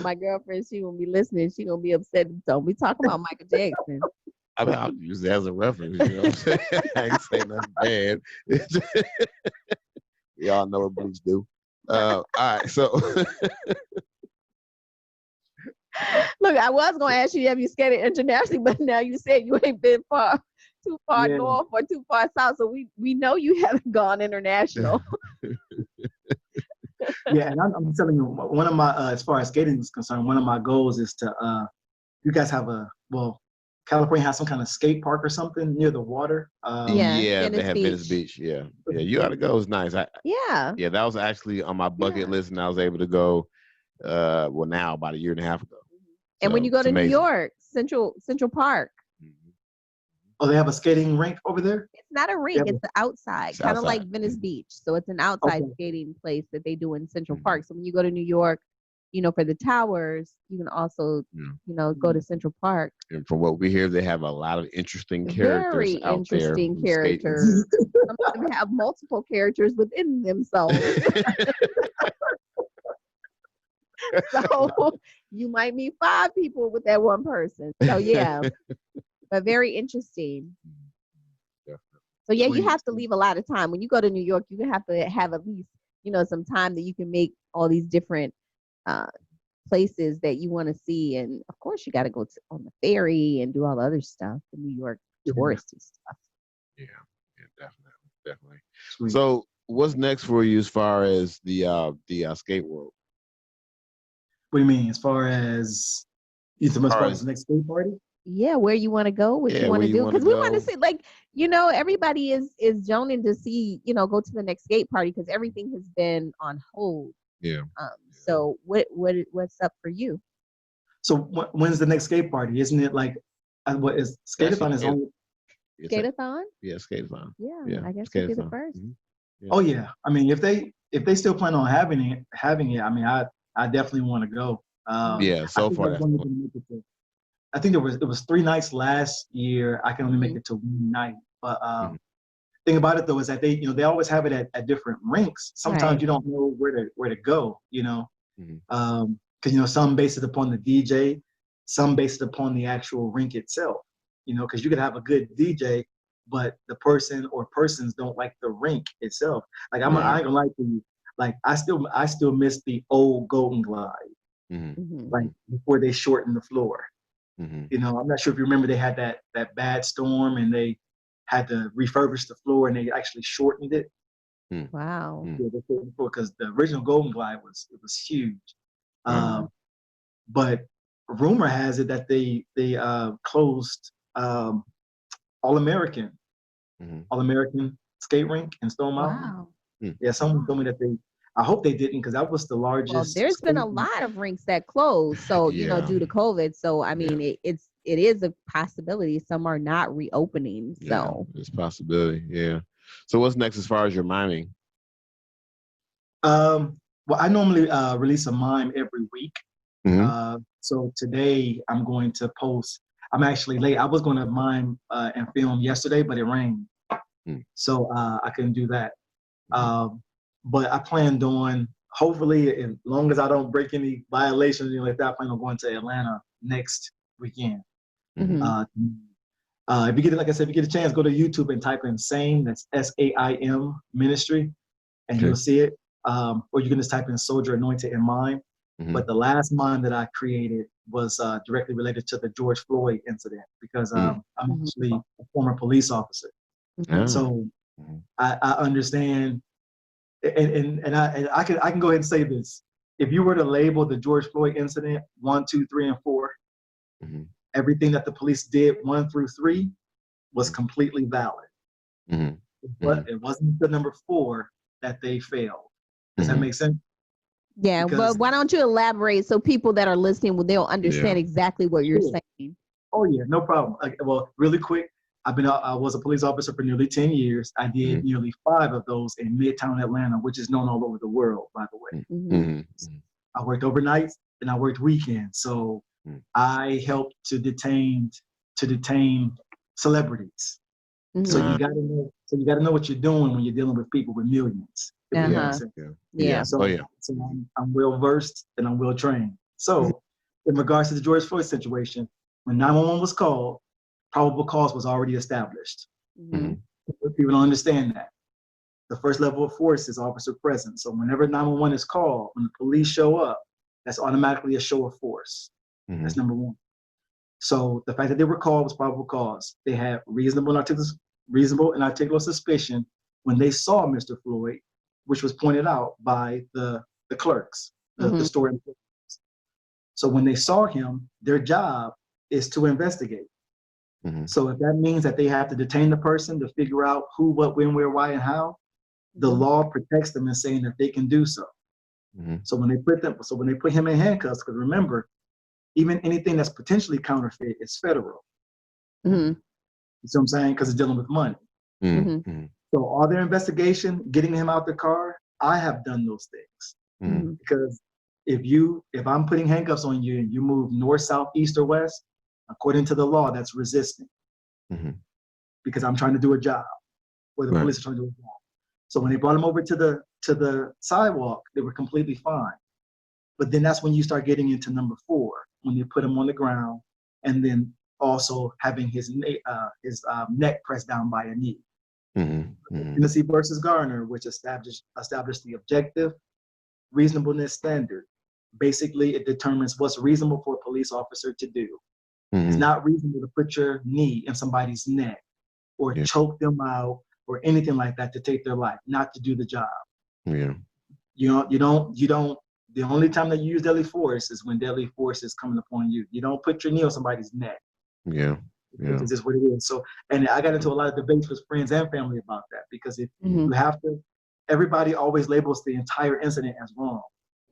My girlfriend, she gonna be listening. She gonna be upset. Don't be talking about Michael Jackson. I mean, I'll use it as a reference. You know what I'm saying? I ain't saying nothing bad. We all know what bleach do. All right, so Look, I was gonna ask you, have you skated internationally, but now you said you ain't been too far Yeah. north or too far south, so we know you haven't gone international. Yeah, and I'm telling you, one of my as far as skating is concerned, one of my goals is to you guys have California has some kind of skate park or something near the water. Yeah, they Venice have Venice Beach. Beach. Yeah, you ought to go. It's nice. Yeah. Yeah, that was actually on my bucket list, and I was able to go. Well, now about a year and a half ago. And when you go to New York, Central Park. Oh, they have a skating rink over there? It's not a rink, it's the outside, kind of like Venice Beach. So it's an outside skating place that they do in Central Park. So when you go to New York, for the towers, you can also, go to Central Park. And from what we hear, they have a lot of interesting characters out there. Very interesting characters. Some of them have multiple characters within themselves. So you might meet 5 people with that one person. So yeah, but very interesting. So yeah, you have to leave a lot of time. When you go to New York, you have to have at least, some time that you can make all these different places that you want to see. And of course, you got to go on the ferry and do all the other stuff, the New York touristy stuff. Yeah, definitely. Sweet. So what's next for you as far as the skate world? What do you mean? As far as the next skate party? Yeah, where you want to go, what you want to do, because we want to see, everybody is joning to see, go to the next skate party because everything has been on hold. Yeah. So what's up for you? So when's the next skate party? Isn't it like what is Skate-a-thon is only? Skate-a-thon? Yeah, Skate-a-thon. Yeah, I guess it'll be the first. Mm-hmm. Yeah. Oh yeah, I mean if they still plan on having it, I mean I definitely want to go. So far. I think it was 3 nights last year. I can only make it to 1 night. But thing about it though is that they always have it at different rinks. Sometimes you don't know where to go, because some base it upon the DJ, some base it upon the actual rink itself. Because you could have a good DJ, but the person or persons don't like the rink itself. Like I ain't gonna lie to you. Like I still miss the old Golden Glide, like before they shortened the floor. I'm not sure if you remember they had that bad storm and they had to refurbish the floor and they actually shortened it. Wow. Yeah, because the original Golden Glide was huge. But rumor has it that they closed All American skate rink in Stone Mountain. Wow. Yeah, someone told me that I hope they didn't because that was the largest. Well, there's been a lot of rinks that closed, so due to COVID. So I mean, it is a possibility. Some are not reopening. So it's a possibility. Yeah. So what's next as far as your miming? Well, I normally release a mime every week. So today I'm going to post. I'm actually late. I was going to mime and film yesterday, but it rained, so I couldn't do that. But I planned on, hopefully, as long as I don't break any violations, like that, I plan on going to Atlanta next weekend. If you get, like I said, if you get a chance, go to YouTube and type in SAIM, that's SAIM Ministry, and you'll see it. Or you can just type in Soldier Anointed in Mime. But the last mime that I created was directly related to the George Floyd incident because I'm actually a former police officer. So I understand. And I can go ahead and say this. If you were to label the George Floyd incident 1, 2, 3, and 4, everything that the police did 1 through 3 was completely valid. But it wasn't the number 4 that they failed. Does that make sense? Yeah, but why don't you elaborate so people that are listening, they'll understand exactly what you're saying. Oh yeah, no problem. Well, really quick. I was a police officer for nearly 10 years. I did nearly 5 of those in Midtown Atlanta, which is known all over the world, by the way. I worked overnights and I worked weekends. So I helped to detain celebrities. So you gotta know what you're doing when you're dealing with people with millions. So I'm well versed and I'm well trained. So in regards to the George Floyd situation, when 911 was called, probable cause was already established. People don't understand that. The first level of force is officer presence. So whenever 911 is called, when the police show up, that's automatically a show of force. That's number one. So the fact that they were called was probable cause. They had reasonable and articulable suspicion when they saw Mr. Floyd, which was pointed out by the clerks, the store employees. So when they saw him, their job is to investigate. So if that means that they have to detain the person to figure out who, what, when, where, why, and how, the law protects them in saying that they can do so. So when they put him in handcuffs, because remember, even anything that's potentially counterfeit is federal. You see what I'm saying? Because it's dealing with money. So all their investigation, getting him out the car, I have done those things. Because if I'm putting handcuffs on you and you move north, south, east, or west, according to the law, that's resisting. Because I'm trying to do a job, or the police are trying to do a job. So when they brought him over to the sidewalk, they were completely fine. But then that's when you start getting into number 4, when they put him on the ground, and then also having his neck pressed down by a knee. Tennessee versus Garner, which established the objective reasonableness standard. Basically, it determines what's reasonable for a police officer to do. It's not reasonable to put your knee in somebody's neck or choke them out or anything like that to take their life, not to do the job. You don't. The only time that you use deadly force is when deadly force is coming upon you. You don't put your knee on somebody's neck. It's just what it is. So, and I got into a lot of debates with friends and family about that, because if you have to, everybody always labels the entire incident as wrong.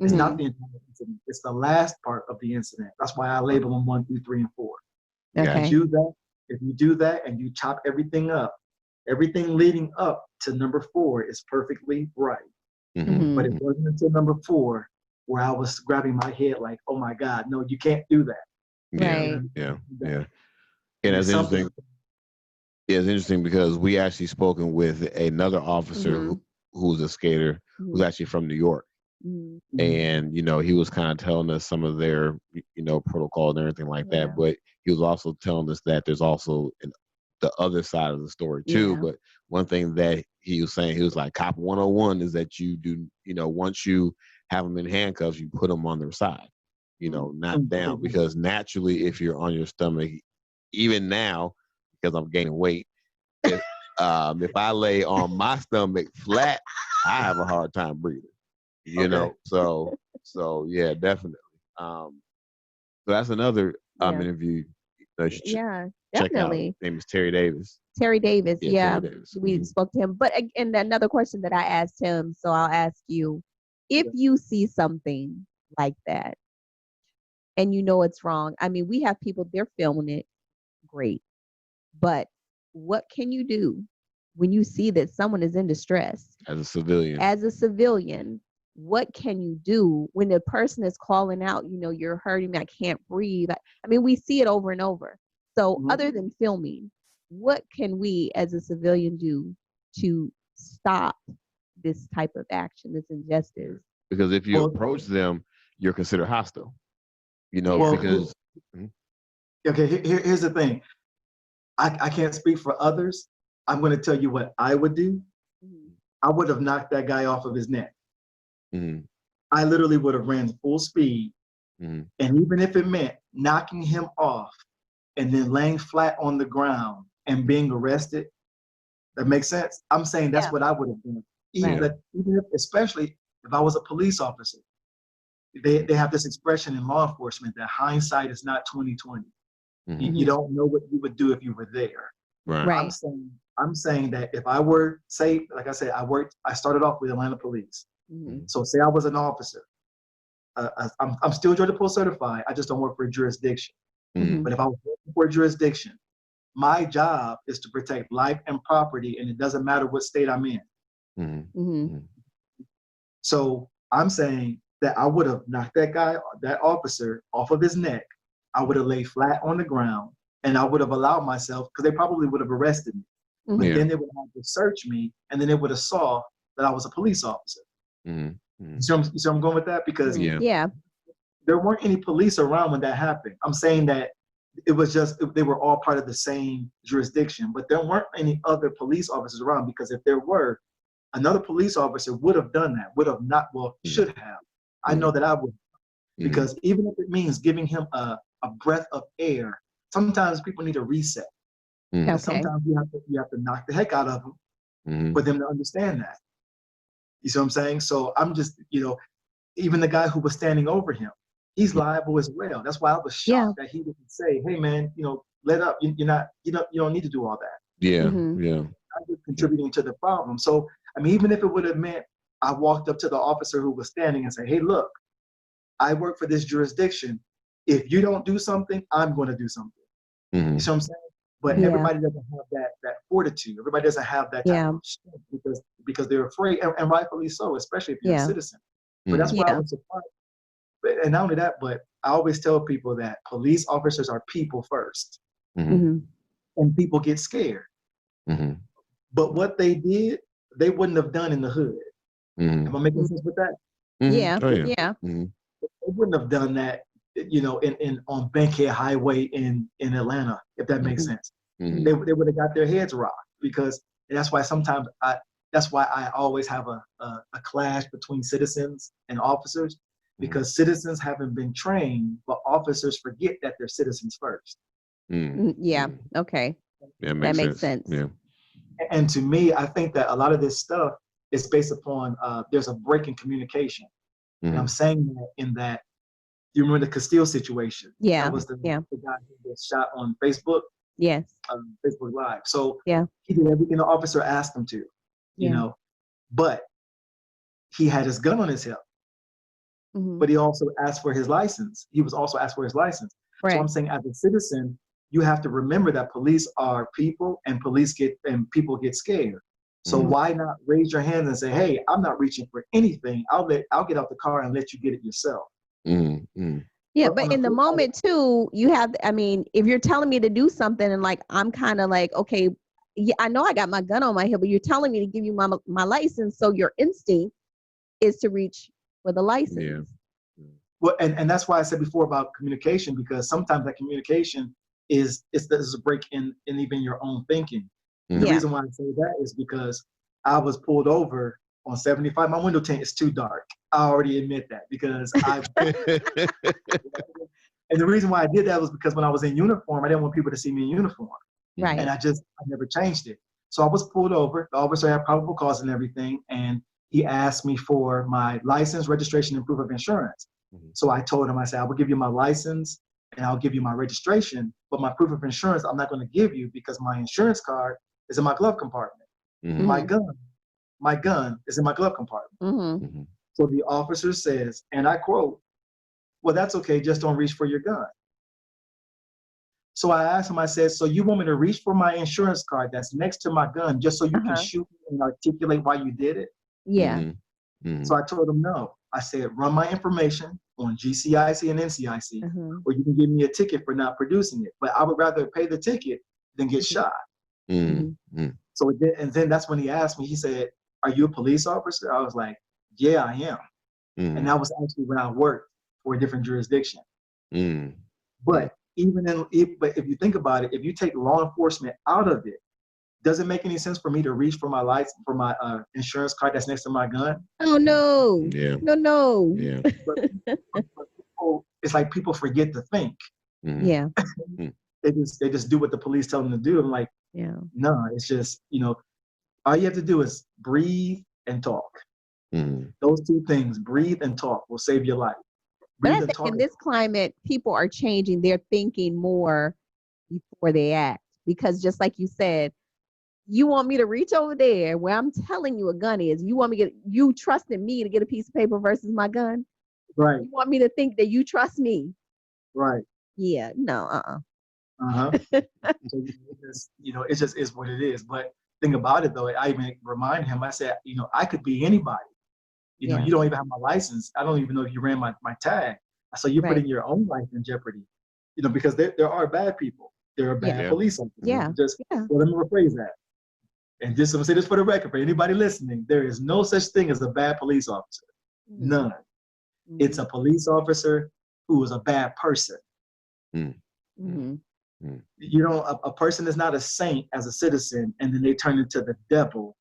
It's not the entire incident. It's the last part of the incident. That's why I label them 1, 2, 3, and 4. Okay. If you do that and you chop everything up, everything leading up to number 4 is perfectly right. But it wasn't until number 4 where I was grabbing my head like, oh my God, no, you can't do that. Yeah. And it's interesting. Yeah, it's interesting because we actually spoken with another officer who's a skater who's actually from New York. And, he was kind of telling us some of their, protocol and everything like that. But he was also telling us that there's also the other side of the story too. But one thing that he was saying, he was like, Cop 101 is that you do, once you have them in handcuffs, you put them on their side, not down, because naturally, if you're on your stomach, even now, because I'm gaining weight, if I lay on my stomach flat, I have a hard time breathing. So yeah, definitely. So that's another interview. Check out. His name is Terry Davis. Terry Davis. Terry Davis. We spoke to him. But and another question that I asked him, so I'll ask you, if you see something like that and it's wrong, I mean, we have people, they're filming it, great. But what can you do when you see that someone is in distress? As a civilian, what can you do when the person is calling out, you're hurting me, I can't breathe? I mean, we see it over and over. So other than filming, what can we as a civilian do to stop this type of action, this injustice? Because if you approach them, you're considered hostile. Because... Okay, here's the thing. I can't speak for others. I'm going to tell you what I would do. I would have knocked that guy off of his neck. I literally would have ran full speed. And even if it meant knocking him off and then laying flat on the ground and being arrested, that makes sense. I'm saying that's what I would have done. Especially if I was a police officer. They have this expression in law enforcement that hindsight is not 20/20. You don't know what you would do if you were there. Right. I'm saying that if I were, say, like I said, I started off with Atlanta Police. So say I was an officer. I'm still Georgia Post certified. I just don't work for a jurisdiction. But if I was working for a jurisdiction, my job is to protect life and property, and it doesn't matter what state I'm in. So I'm saying that I would have knocked that officer off of his neck. I would have laid flat on the ground, and I would have allowed myself, because they probably would have arrested me. But then they would have to search me, and then they would have saw that I was a police officer. You see where I'm going with that? Because there weren't any police around when that happened. I'm saying that it was just, they were all part of the same jurisdiction, but there weren't any other police officers around, because if there were, another police officer would have done that, should have. I know that I would. Because even if it means giving him a breath of air, sometimes people need a reset. And sometimes you have to knock the heck out of them for them to understand that. You see what I'm saying? So I'm just, even the guy who was standing over him, he's liable as well. That's why I was shocked that he didn't say, "Hey, man, let up. You don't need to do all that." Yeah, I'm just contributing to the problem. So, I mean, even if it would have meant I walked up to the officer who was standing and said, "Hey, look, I work for this jurisdiction. If you don't do something, I'm going to do something." You see what I'm saying? But everybody doesn't have that fortitude. Everybody doesn't have that type of strength because they're afraid, and rightfully so, especially if you're a citizen. But that's why I was surprised. And not only that, but I always tell people that police officers are people first, and people get scared. But what they did, they wouldn't have done in the hood. Am I making sense with that? Yeah. They wouldn't have done that, on Bankhead Highway in Atlanta, if that makes sense. They would have got their heads rocked, because that's why sometimes I always have a clash between citizens and officers, because citizens haven't been trained, but officers forget that they're citizens first. Yeah. Okay. Yeah, that makes sense. Yeah. And to me, I think that a lot of this stuff is based upon there's a break in communication. And I'm saying that in that, you remember the Castile situation? Yeah. That was the guy who was shot on Facebook. Yes. Facebook Live. So he did everything the officer asked him to, but he had his gun on his hip. But he also asked for his license. He was also asked for his license. Right. So I'm saying, as a citizen, you have to remember that police are people, and people get scared. So why not raise your hands and say, "Hey, I'm not reaching for anything. I'll get out the car and let you get it yourself." Yeah, but in the moment too, you have, I mean, if you're telling me to do something and like, I'm kind of like, okay, yeah, I know I got my gun on my hip, but you're telling me to give you my license. So your instinct is to reach for the license. Yeah. Well, and that's why I said before about communication, because sometimes that communication is a break in even your own thinking. The reason why I say that is because I was pulled over on 75. My window tint is too dark. I already admit that, because and the reason why I did that was because when I was in uniform, I didn't want people to see me in uniform. Right. And I never changed it. So I was pulled over. The officer had probable cause and everything, and he asked me for my license, registration, and proof of insurance. So I told him, I said, "I will give you my license and I'll give you my registration, but my proof of insurance I'm not going to give you because my insurance card is in my glove compartment. My gun is in my glove compartment." So the officer says, and I quote, "Well, that's okay, just don't reach for your gun." So I asked him, I said, "So you want me to reach for my insurance card that's next to my gun just so you can shoot me and articulate why you did it?" Yeah. So I told him no. I said, "Run my information on GCIC and NCIC, or you can give me a ticket for not producing it. But I would rather pay the ticket than get shot." So then that's when he asked me, he said, "Are you a police officer?" I was like, "Yeah, I am." And that was actually when I worked for a different jurisdiction. But if you think about it, if you take law enforcement out of it, does it make any sense for me to reach for my license, for my insurance card that's next to my gun? Oh no! Yeah. No. Yeah. But people, it's like people forget to think. Yeah. They just do what the police tell them to do. I'm like, no, it's just, all you have to do is breathe and talk. Those two things, breathe and talk, will save your life. But I think in this climate, people are changing. They're thinking more before they act, because just like you said, you want me to reach over there where I'm telling you a gun is. You trusted me to get a piece of paper versus my gun. Right. You want me to think that you trust me. Right. Yeah. No. So it just is what it is. But think about it though. I even remind him. I said, I could be anybody. You don't even have my license. I don't even know if you ran my tag. So you're putting your own life in jeopardy. Because there are bad people. There are bad police officers. Let me rephrase that. And just to say this for the record, for anybody listening, there is no such thing as a bad police officer. None. It's a police officer who is a bad person. A person is not a saint as a citizen, and then they turn into the devil.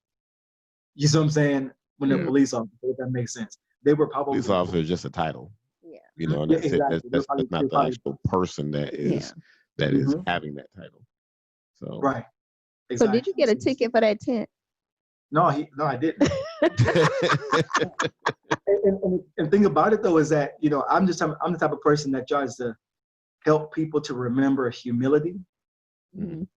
You see what I'm saying? When they're police officers, if that makes sense. They were probably police officer is just a title. You know, Yeah, that's it. exactly. That's not the actual person that is having that title. So right. So Exactly. did you get a ticket for that tent? No, I didn't. and thing about it though is that, you know, I'm the type of person that tries to help people to remember humility. Mhm.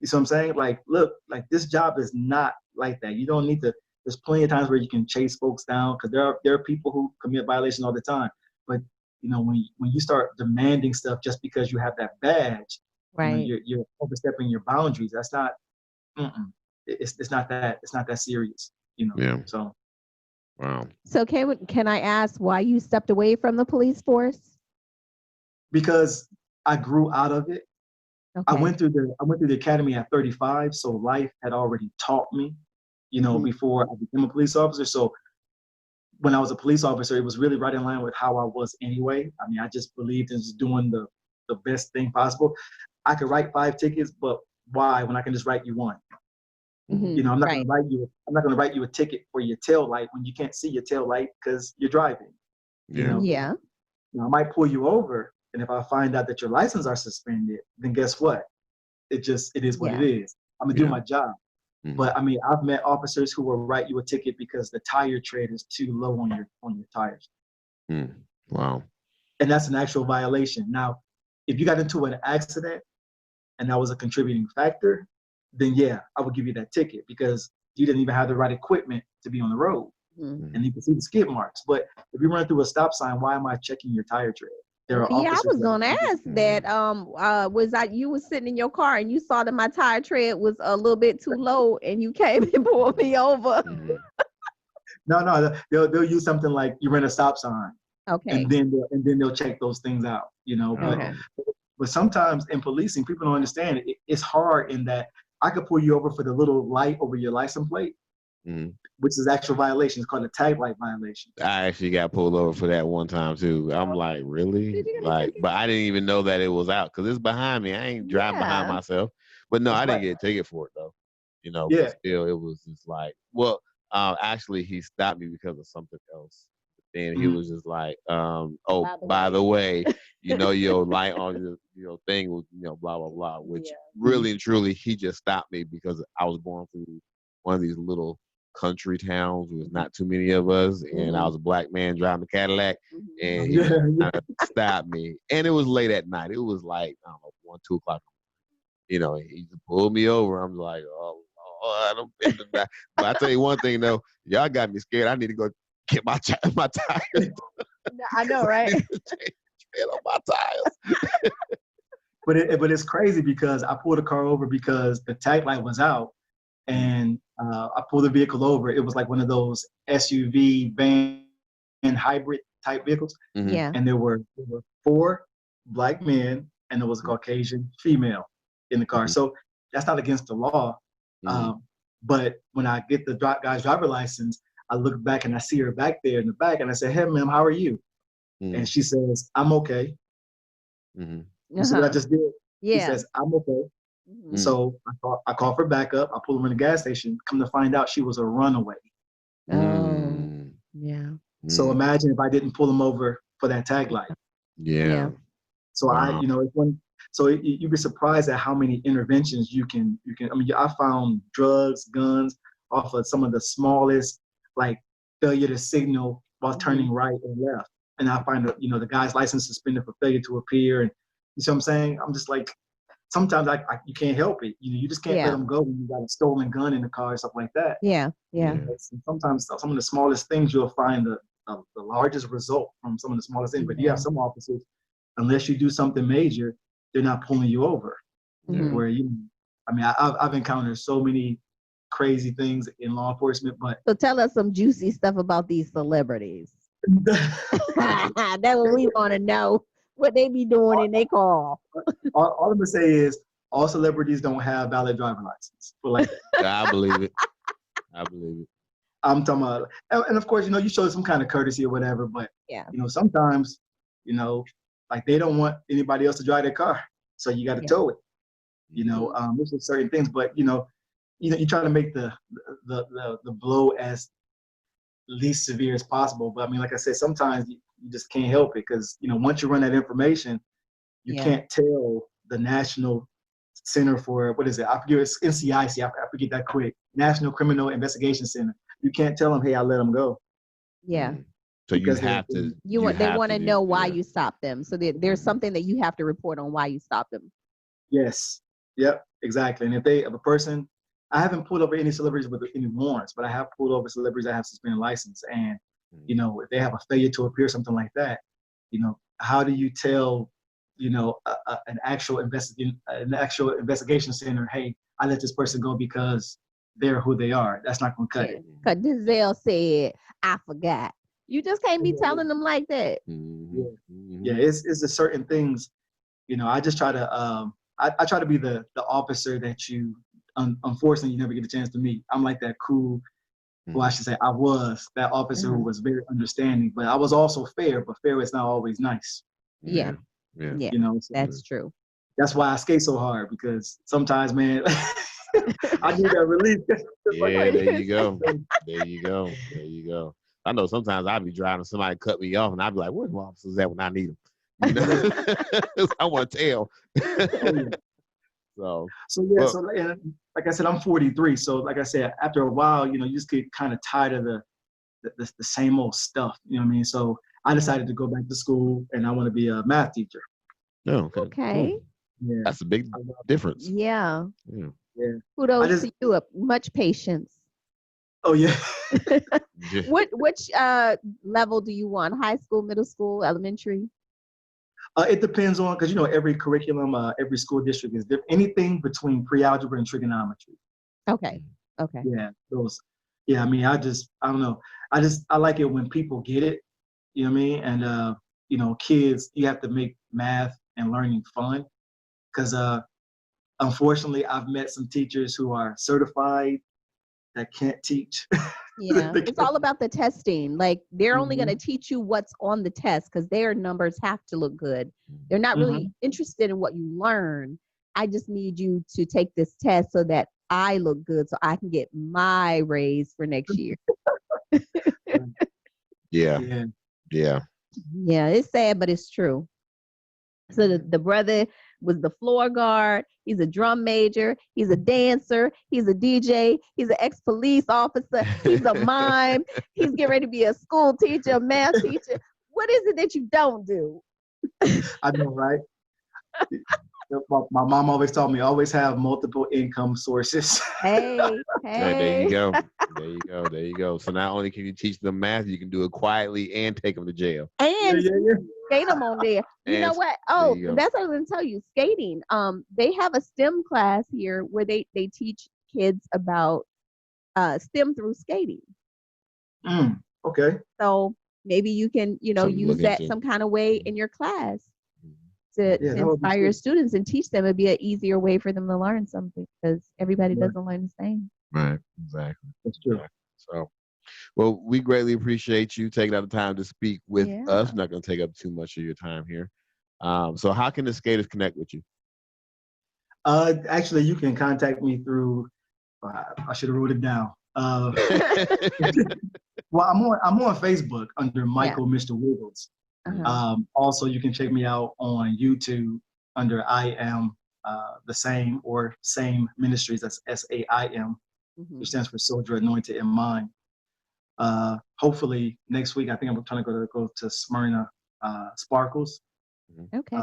You see what I'm saying? Like, look, like this job is not like that. You don't need to. There's plenty of times where you can chase folks down because there are people who commit violations all the time. But you know, when you start demanding stuff just because you have that badge, you know, Right. you're overstepping your boundaries. That's not. Mm-mm. It's not that serious. You know. yeah. So Wow. So can I ask why you stepped away from the police force? because I grew out of it. Okay. I went through the academy at 35, so life had already taught me, you know, Mhm. before I became a police officer. So when I was a police officer, it was really right in line with how I was anyway. I mean, I just believed in just doing the best thing possible. I could write 5 tickets, but why when I can just write you one? Mhm. You know, I'm not Right. gonna write you a ticket for your tail light when you can't see your tail light because you're driving. You Yeah. know, Yeah. I might pull you over, and if I find out that your license are suspended, then guess what? It is what it Yeah. is. I'm gonna do Yeah. my job. Mhm. But I mean, I've met officers who will write you a ticket because the tire tread is too low on your tires, Mm. Wow. and that's an actual violation. Now, if you got into an accident and that was a contributing factor, then yeah, I would give you that ticket because you didn't even have the right equipment to be on the road, Mhm. and you can see the skid marks. But if you run through a stop sign, why am I checking your tire tread? There are Yeah, I officers was gonna ask that. You was sitting in your car and you saw that my tire tread was a little bit too low, and you came and pulled me over. Mhm. No, they'll use something like you ran a stop sign, Okay. and then they'll check those things out, you know. Okay. But sometimes in policing, people don't understand it. It's hard in that I could pull you over for the little light over your license plate, Mhm. which is actual violation. It's called a tag light violation. I actually got pulled over for that one time too. I'm like, really? Did you get a Like, ticket? but I didn't even know that it was out because it's behind me. I ain't driving behind Yeah. myself. But no, I didn't Right. get a ticket for it though. You know, Yeah. but still, it was just like, well, actually, he stopped me because of something else. Then he Mhm. was just like, oh, by the way, you know, your light on your thing was, you know, blah blah blah. Which really and truly, he just stopped me because I was going through one of these little country towns. There was not too many of us, and I was a black man driving a Cadillac, and he just Yeah. kind of stopped me. And it was late at night. It was like, I don't know, 1, 2 o'clock. You know, he just pulled me over. I'm like, oh, I don't been to that. But I tell you one thing though, y'all got me scared. I need to go get my tires. I know, right? I need to change the tread on my tires. But it's crazy because I pulled the car over because the tag light was out, and I pulled the vehicle over. It was like one of those SUV van hybrid type vehicles, Mhm. Yeah. and there were 4 black men and there was a Caucasian female in the car. Mhm. So that's not against the law. Mhm. But when I get the guy's driver license, I look back and I see her back there in the back, and I say, "Hey, ma'am, how are you?" And Mhm. she says, "I'm okay." Mhm. You see what I Uh-huh. just did? She Yeah. says, "I'm okay." Mhm. Mm. So I call for backup. I pull her in the gas station. Come to find out, she was a runaway. Oh. Mm. Yeah. So Mm. imagine if I didn't pull him over for that tag light. Yeah. Yeah. So Wow. it's one. So you'd be surprised at how many interventions you can. I mean, I found drugs, guns off of some of the smallest, like failure to signal while turning right and left. And I find that the guy's license suspended for failure to appear. And you see what I'm saying? I'm just like, sometimes you can't help it. You just can't let Yeah. them go when you got a stolen gun in the car or stuff like that. Yeah. Yeah. Yeah. Sometimes some of the smallest things you'll find the largest result from some of the smallest things. But you Yeah. have some officers, unless you do something major, they're not pulling you over. Mhm. Where I've encountered so many crazy things in law enforcement, but So tell us some juicy stuff about these celebrities. That's what we want to know. What they be doing in their car. all I'm gonna say is all celebrities don't have valid driver license. But like that. I believe it. I believe it. I'm talking about, and of course, you show some kind of courtesy or whatever, but Yeah. sometimes, like they don't want anybody else to drive their car, so you got to Yeah. tow it. There's just certain things, but you try to make the blow as least severe as possible. But I mean, like I said, sometimes you just can't help it because, you know, once you run that information, you can't tell the National Center for, what is it? I forget, it's NCIC. I forget that quick. National Criminal Investigation Center. You can't tell them, hey, I let them go. Yeah. So you have to. They want to know why you stopped them. So there's something that you have to report on why you stopped them. Yes. Yep. Exactly. And if a person, I haven't pulled over any celebrities with any warrants, but I have pulled over celebrities that have suspended license. And, you know, if they have a failure to appear, something like that, you know, how do you tell, you know, an actual investigation center, hey, I let this person go because they're who they are? That's not going to cut it. Because Denzel said, I forgot. You just can't be telling them like that. Yeah, it's the certain things, you know. I just try to I try to be the officer that you unfortunately you never get a chance to meet. I'm like that cool, well, I should say I was that officer who was very understanding, but I was also fair, but fair is not always nice. Yeah. You know, so that's true. That's why I skate so hard, because sometimes, man, I need that relief. Yeah, there you go. There you go. There you go. I know sometimes I'd be driving, somebody cut me off, and I'd be like, where's my officers at when I need them? You know? I want to tell. So yeah, so and like I said, I'm 43. So like I said, after a while, you know, you just get kind of tired of the same old stuff. You know what I mean? So I decided to go back to school, and I want to be a math teacher. Oh, okay. Cool. Yeah. That's a big difference. Yeah. Yeah. Kudos to you. Much patience. Oh yeah. Which level do you want? High school, middle school, elementary? It depends on, because you know every curriculum, every school district is different. Anything between pre-algebra and trigonometry. Okay. Yeah, those. Yeah, I mean, I don't know. I like it when people get it. You know what I mean? And you know, kids, you have to make math and learning fun, because unfortunately, I've met some teachers who are certified that can't teach. Yeah, it's all about the testing. Like, they're only going to teach you what's on the test because their numbers have to look good. They're not really interested in what you learn. I just need you to take this test so that I look good, so I can get my raise for next year. Yeah, it's sad, but it's true. So the brother was the floor guard. He's a drum major. He's a dancer. He's a DJ. He's an ex-police officer. He's a mime. He's getting ready to be a school teacher, a math teacher. What is it that you don't do? I know, right? My mom always told me, always have multiple income sources. Hey. There you go. There you go. So not only can you teach them math, you can do it quietly and take them to jail. And skate them on there. You know what? Oh, that's what I was going to tell you. Skating. They have a STEM class here where they teach kids about STEM through skating. Okay. So maybe you can, use that some kind of way in your class to inspire your students and teach them. It'd be an easier way for them to learn something, because everybody doesn't learn the same. Right. Exactly. That's true. So, well, we greatly appreciate you taking out the time to speak with us. I'm not going to take up too much of your time here. So how can the skaters connect with you? Actually, you can contact me through, I should have wrote it down. Well, I'm on Facebook under Michael Mr. Wiggles. Also, you can check me out on YouTube under I Am the Same, or Same Ministries. That's SAIM, which stands for Soldier Anointed in Mind. Hopefully next week, I think I'm trying to go to Smyrna Sparkles. Okay.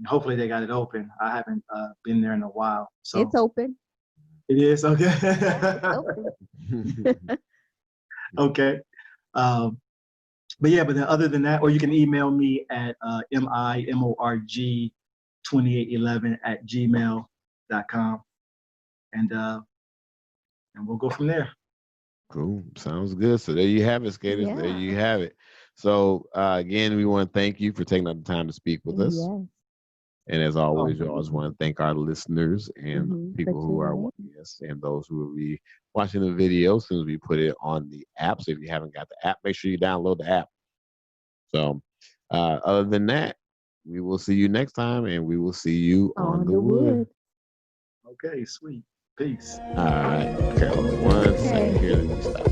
Hopefully they got it open. I haven't been there in a while. So it's open. It is? Okay. Okay. But then other than that, or you can email me at MIMORG2811@gmail.com, and we'll go from there. Cool. Sounds good. So there you have it, skaters. There you have it. So again, we want to thank you for taking out the time to speak with us. And as always, we always want to thank our listeners and people who are watching us, and those who will be watching the video as soon as we put it on the app. So if you haven't got the app, make sure you download the app. So other than that, we will see you next time, and we will see you on the wood. Okay, sweet. Peace. All right. Okay, hold on one second here. Let me stop.